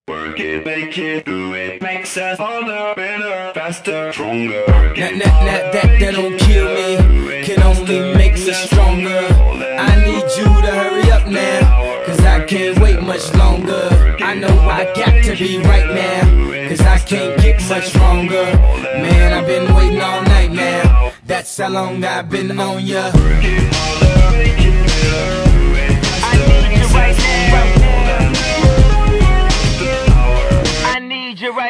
Work it, make it, do it, makes us harder, better, faster, stronger. That don't kill me, can only make us stronger. I need you to hurry up now, cause I can't wait much longer. I know I got to be right now, cause I can't get much stronger. Man, I've been waiting all night now, that's how long I've been on ya.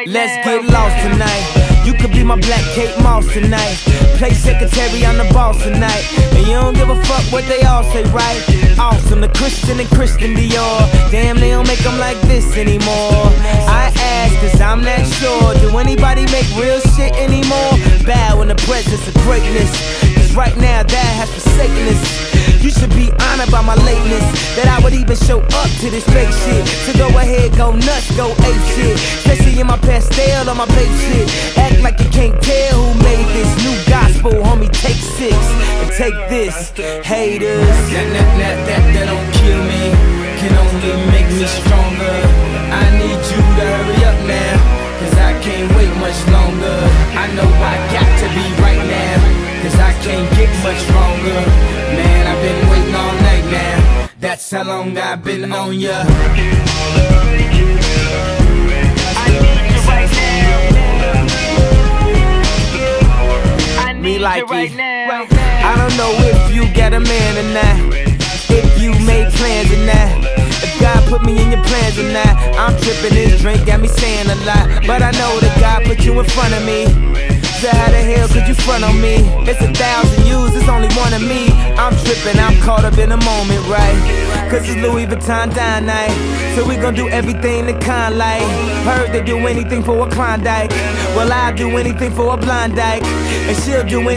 Let's get lost tonight. You could be my Black Kate Moss tonight. Play secretary, I'm the boss tonight. And you don't give a fuck what they all say, right? Awesome, the Christian and Christian Dior. Damn, they don't make them like this anymore. I ask, cause I'm not sure. Do anybody make real shit anymore? Bow in the presence of greatness, cause right now that has forsaken us. You should be honored by my lateness, that I would even show up to this fake shit. So go ahead, go nuts, go ape shit. Especially in my pastel on my babe shit. Act like you can't tell who made this new gospel, homie. Take 6 and take this, haters. That don't kill me, can only make me stronger. I need you to hurry up now, cause I can't wait much longer. I know I got to be right now, cause I can't get much stronger. Man, I've been waiting all night now, that's how long I've been on ya. Me like it. I don't know if you got a man or not, if you made plans or not, if God put me in your plans or not. I'm tripping, this drink got me saying a lot, but I know that God put you in front of me. So how the hell could you front on me? It's 1,000 yous, it's only one of me. I'm tripping, I'm caught up in the moment, right? Cause it's Louis Vuitton dine night, so we gon' do everything the kind like. Heard they do anything for a Klondike, well I'll do anything for a blind dyke, and she'll do anything.